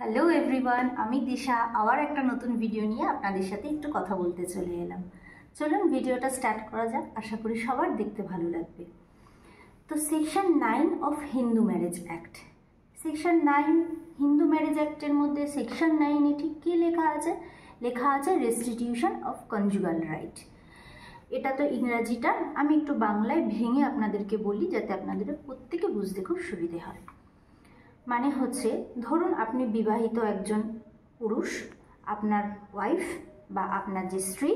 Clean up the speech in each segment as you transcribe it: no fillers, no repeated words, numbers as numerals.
Hello everyone, আমি দিশা আবার একটা নতুন ভিডিও নিয়ে আপনাদের সাথে একটু কথা বলতে চলে এলাম। চলুন ভিডিওটা স্টার্ট করা যাক। আশা করি সবার দেখতে ভালো লাগবে। তো section 9 of Hindu marriage act, section 9 Hindu marriage অ্যাক্টের মধ্যে সেকশন 9 ঠিক কী লেখা আছে? লেখা আছে রেস্টিটিউশন অফ কনজুগাল রাইট। এটা তো ইংরাজিটা, আমি একটু বাংলায় ভেঙে আপনাদেরকে বলি যাতে আপনাদের প্রত্যেকে বুঝতে খুব সুবিধে হয়। মানে হচ্ছে, ধরুন আপনি বিবাহিত একজন পুরুষ, আপনার ওয়াইফ বা আপনার যে স্ত্রী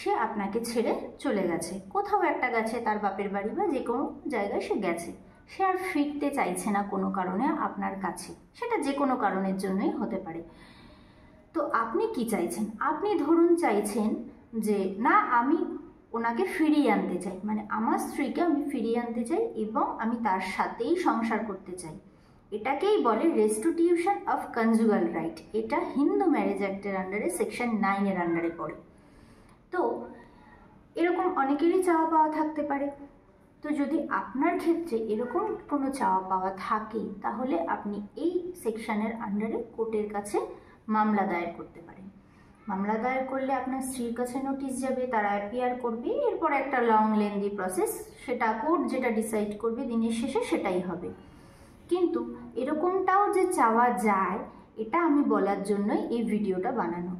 সে আপনাকে ছেড়ে চলে গেছে, কোথাও একটা গেছে, তার বাপের বাড়ি বা যে কোনো জায়গায় সে গেছে, সে আর ফিরতে চাইছে না কোনো কারণে আপনার কাছে, সেটা যে কোনো কারণের জন্যই হতে পারে। তো আপনি কি চাইছেন? আপনি ধরুন চাইছেন যে না, আমি ওনাকে ফিরিয়ে আনতে চাই, মানে আমার স্ত্রীকে আমি ফিরিয়ে আনতে চাই এবং আমি তার সাথেই সংসার করতে চাই। এটাকেই বলে রেস্টিটিউশন অফ কনজুগাল রাইট। এটা হিন্দু ম্যারেজ অ্যাক্টের আন্ডারে সেকশন 9-এর আন্ডারে পড়ে। তো এরকম অনেকেরই চাওয়া পাওয়া থাকতে পারে। তো যদি আপনার ক্ষেত্রে এরকম কোনো চাওয়া পাওয়া থাকে তাহলে আপনি এই সেকশনের আন্ডারে কোর্টের কাছে মামলা দায়ের করতে পারেন। মামলা দায়ের করলে আপনার স্ত্রীর কাছে নোটিশ যাবে, তারা অ্যাপিয়ার করবে, এরপর একটা লং লেন্দি প্রসেস, সেটা কোর্ট যেটা ডিসাইড করবে দিনের শেষে সেটাই হবে। কিন্তু এরকমটাও যে চাওয়া যায়, এটা আমি বলার জন্যই এই ভিডিওটা বানানো।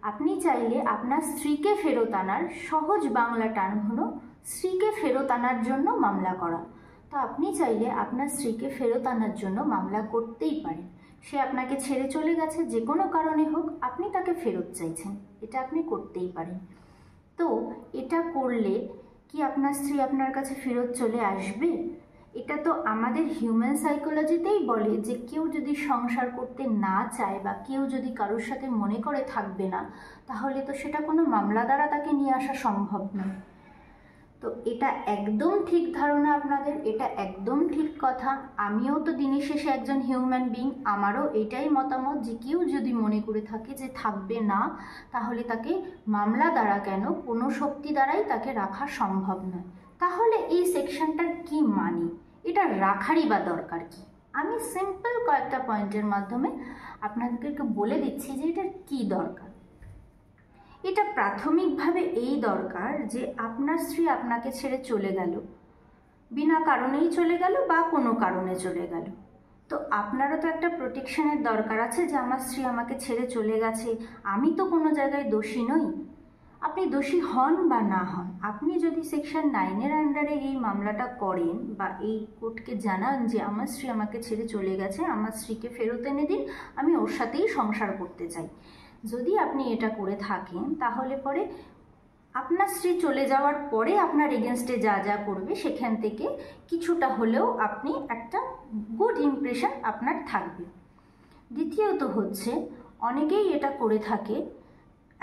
আপনি চাইলে আপনার স্ত্রীকে ফেরত আনার সহজ বাংলা টার্ম হলো স্ত্রীকে ফেরত আনার জন্য মামলা করা। তো আপনি চাইলে আপনার স্ত্রীকে ফেরত আনার জন্য মামলা করতেই পারেন। সে আপনাকে ছেড়ে চলে গেছে, যে কোনো কারণে হোক, আপনি তাকে ফেরত চাইছেন, এটা আপনি করতেই পারেন। তো এটা করলে কি আপনার স্ত্রী আপনার কাছে ফেরত চলে আসবে? এটা তো আমাদের হিউম্যান সাইকোলজিতেই বলে যে কেউ যদি সংসার করতে না চায় বা কেউ যদি কারোর সাথে মনে করে থাকবে না, তাহলে তো সেটা কোনো মামলা দ্বারা তাকে নিয়ে আসা সম্ভব নয়। তো এটা একদম ঠিক ধারণা আপনাদের, এটা একদম ঠিক কথা। আমিও তো দিনের শেষে একজন হিউম্যান বিং, আমারও এটাই মতামত যে কেউ যদি মনে করে থাকে যে থাকবে না, তাহলে তাকে মামলা দ্বারা কেন, কোনো শক্তি দ্বারাই তাকে রাখা সম্ভব নয়। তাহলে এই সেকশনটার কি মানে, এটা রাখারই বা দরকার কি? আমি সিম্পল কয়েকটা পয়েন্টের মাধ্যমে আপনাদেরকে বলে দিচ্ছি যে এটার কি দরকার। এটা প্রাথমিকভাবে এই দরকার যে আপনার স্ত্রী আপনাকে ছেড়ে চলে গেল, বিনা কারণেই চলে গেল বা কোনো কারণে চলে গেল, তো আপনারও তো একটা প্রোটেকশনের দরকার আছে যে আমার স্ত্রী আমাকে ছেড়ে চলে গেছে, আমি তো কোনো জায়গায় দোষী নই। আপনি দোষী হন বা না হন, আপনি যদি সেকশন 9-এর আন্ডারে এই মামলাটা করেন বা এই কোর্টকে জানান যে আমার স্ত্রী আমাকে ছেড়ে চলে গেছে, আমার স্ত্রীকে ফেরত এনে দিন, আমি ওর সাথেই সংসার করতে চাই, যদি আপনি এটা করে থাকেন, তাহলে পরে আপনার স্ত্রী চলে যাওয়ার পরে আপনার এগেনস্টে যা যা করবে সেখান থেকে কিছুটা হলেও আপনি একটা গুড ইমপ্রেশন আপনার থাকবে। দ্বিতীয়ত হচ্ছে, অনেকেই এটা করে থাকে,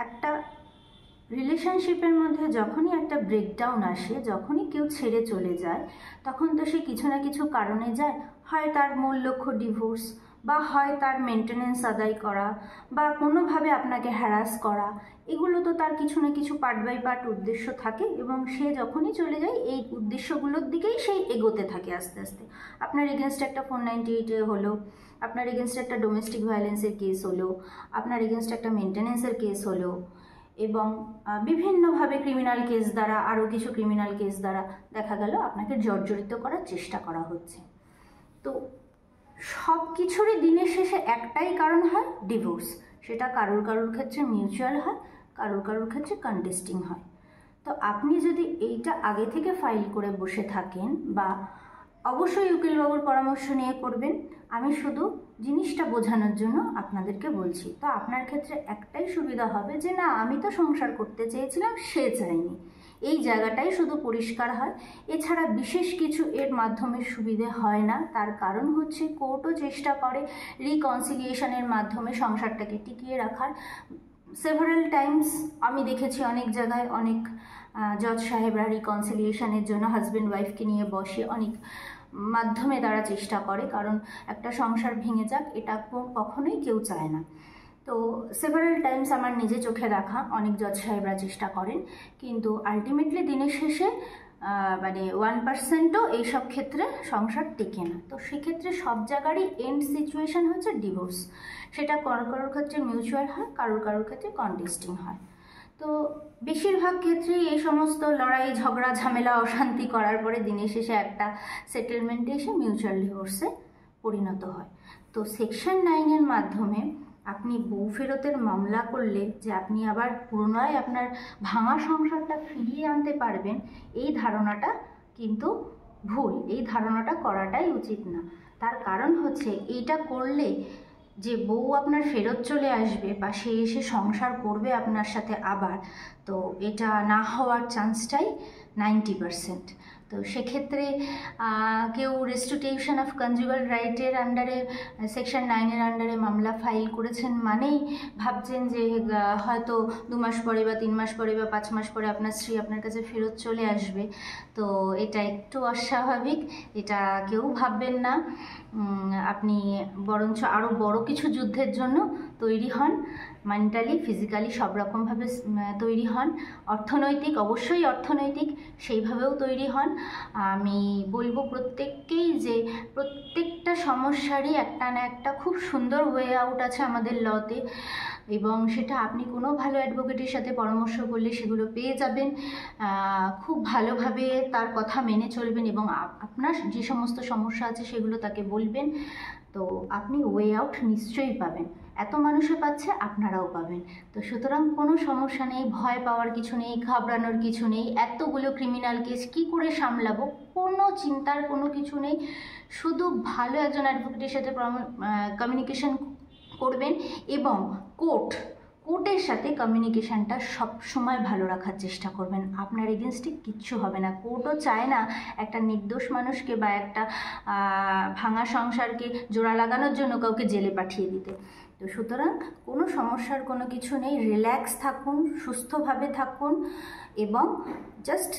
একটা রিলেশনশিপের মধ্যে যখনই একটা ব্রেকডাউন আসে, যখনই কেউ ছেড়ে চলে যায়, তখন তো সে কিছু না কিছু কারণে যায়, হয় তার মূল লক্ষ্য ডিভোর্স, বা হয় তার মেনটেনেন্স আদায় করা, বা কোনোভাবে আপনাকে হ্যারাস করা, এগুলো তো তার কিছু না কিছু পার্ট বাই পার্ট উদ্দেশ্য থাকে, এবং সে যখনই চলে যায় এই উদ্দেশ্যগুলোর দিকেই সেই এগোতে থাকে আস্তে আস্তে। আপনার এগেনস্টে একটা 498 হলো, আপনার এগেনস্টে একটা ডোমেস্টিক ভায়োলেন্সের কেস হলো, আপনার এগেনস্টে একটা মেনটেনেন্সের কেস হলো, এবং বিভিন্নভাবে ক্রিমিনাল কেস দ্বারা, আরও কিছু ক্রিমিনাল কেস দ্বারা দেখা গেল আপনাকে জর্জরিত করার চেষ্টা করা হচ্ছে। তো সব কিছুরই দিনের শেষে একটাই কারণ হয়, ডিভোর্স। সেটা কারোর কারোর ক্ষেত্রে মিউচুয়াল হয়, কারোর কারোর ক্ষেত্রে কন্টেস্টিং হয়। তো আপনি যদি এইটা আগে থেকে ফাইল করে বসে থাকেন, বা অবশ্যই উকিলবাবুর পরামর্শ নিয়ে করবেন, আমি শুধু জিনিসটা বোঝানোর জন্য আপনাদেরকে বলছি। তো আপনার ক্ষেত্রে একটাই সুবিধা হবে যে না, আমি তো সংসার করতে চেয়েছিলাম, সে চাইনি, এই জায়গাটাই শুধু পরিষ্কার হয়। এছাড়া বিশেষ কিছু এর মাধ্যমে সুবিধে হয় না। তার কারণ হচ্ছে কোর্টও চেষ্টা করে রিকনসিলিয়েশনের মাধ্যমে সংসারটাকে টিকিয়ে রাখার। সেভারাল টাইমস আমি দেখেছি অনেক জায়গায় অনেক জজ সাহেবরা রিকনসিলিয়েশনের জন্য হাজব্যান্ড ওয়াইফকে নিয়ে বসে, অনেক মাধ্যমে তারা চেষ্টা করে, কারণ একটা সংসার ভেঙে যাক এটা কখনোই কেউ চায় না। তো সেভারাল টাইমস আমার নিজে চোখে দেখা অনেক জজ সাহেবরা চেষ্টা করেন, কিন্তু আলটিমেটলি দিনের শেষে মানে 1%ও এইসব ক্ষেত্রে সংসার টেকে না। তো সেক্ষেত্রে সব জায়গারই এন্ড সিচুয়েশান হচ্ছে ডিভোর্স। সেটা কারোর ক্ষেত্রে মিউচুয়াল হয়, কারোর ক্ষেত্রে কন্টেস্টিং হয়। তো বেশিরভাগ ক্ষেত্রেই এই সমস্ত লড়াই ঝগড়া ঝামেলা অশান্তি করার পরে দিনের শেষে একটা সেটেলমেন্টে এসে মিউচুয়াল ডিভোর্সে পরিণত হয়। তো সেকশন 9-এর মাধ্যমে আপনি বউ ফেরতের মামলা করলে যে আপনি আবার পুনরায় আপনার ভাঙা সংসারটা ফিরিয়ে আনতে পারবেন, এই ধারণাটা কিন্তু ভুল। এই ধারণাটা করাটাই উচিত না। তার কারণ হচ্ছে এইটা করলে যে বউ আপনার ফেরত চলে আসবে বা সে এসে সংসার করবে আপনার সাথে আবার, তো এটা না হওয়ার চান্সটাই 90%। তো সেক্ষেত্রে কেউ রেস্টিটিউশন অফ কনজুগাল রাইটের আন্ডারে সেকশন 9-এর আন্ডারে মামলা ফাইল করেছেন মানেই ভাবছেন যে হয়তো 2 মাস পরে বা 3 মাস পরে বা 5 মাস পরে আপনার স্ত্রী আপনার কাছে ফেরত চলে আসবে। তো এটা একটু অস্বাভাবিক, এটা কেউ ভাববেন না। আপনি বরঞ্চ আরও বড় কিছু যুদ্ধের জন্য তৈরি হন, মেন্টালি ফিজিক্যালি সব রকমভাবে তৈরি হন। অবশ্যই অর্থনৈতিক সেইভাবেও তৈরি হন। আমি বলবো প্রত্যেককেই যে প্রত্যেকটা সমস্যারই একটা না একটা খুব সুন্দর ওয়ে আউট আছে আমাদের লতে, এবং সেটা আপনি কোনো ভালো অ্যাডভোকেটের সাথে পরামর্শ করলে সেগুলো পেয়ে যাবেন। খুব ভালোভাবে তার কথা মেনে চলবেন এবং আপনার যে সমস্ত সমস্যা আছে সেগুলো তাকে বলবেন, তো আপনি ওয়ে আউট নিশ্চয়ই পাবেন। এত মানুষে পাচ্ছে, আপনারাও পাবেন। তো সুতরাং কোনো সমস্যা নেই, ভয় পাওয়ার কিছু নেই, ঘাবড়ানোর কিছু নেই। এতগুলো ক্রিমিনাল কেস কী করে সামলাবো, কোনো চিন্তার কোনো কিছু নেই। শুধু ভালো একজন অ্যাডভোকেটের সাথে কমিউনিকেশন করবেন এবং কোর্টের সাথে কমিউনিকেশানটা সব সময় ভালো রাখার চেষ্টা করবেন। আপনার এগেনস্টে কিচ্ছু হবে না। কোর্টও চায় না একটা নির্দোষ মানুষকে বা একটা ভাঙা সংসারকে জোড়া লাগানোর জন্য কাউকে জেলে পাঠিয়ে দিতে। তো সুতরাং কোনো সমস্যার কোনো কিছু নেই, রিল্যাক্স থাকুন, সুস্থভাবে থাকুন এবং জাস্ট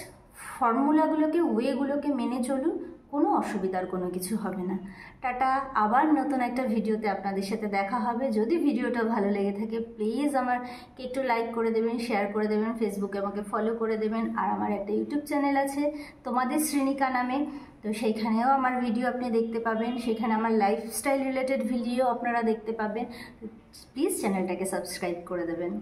ফর্মুলাগুলোকে ওয়েগুলোকে মেনে চলুন, কোনো অসুবিধার কোনো কিছু হবে না। টাটা, আবার নতুন একটা ভিডিওতে আপনাদের সাথে দেখা হবে। যদি ভিডিওটা ভালো লেগে থাকে প্লিজ আমাকে একটু লাইক করে দেবেন, শেয়ার করে দেবেন, ফেসবুকে আমাকে ফলো করে দেবেন। আর আমার একটা ইউটিউব চ্যানেল আছে তোমাদের শ্রেণিকা নামে, তো সেইখানেও আমার ভিডিও আপনি দেখতে পাবেন। সেখানে আমার লাইফস্টাইল রিলেটেড ভিডিও আপনারা দেখতে পাবেন। প্লিজ চ্যানেলটাকে সাবস্ক্রাইব করে দেবেন।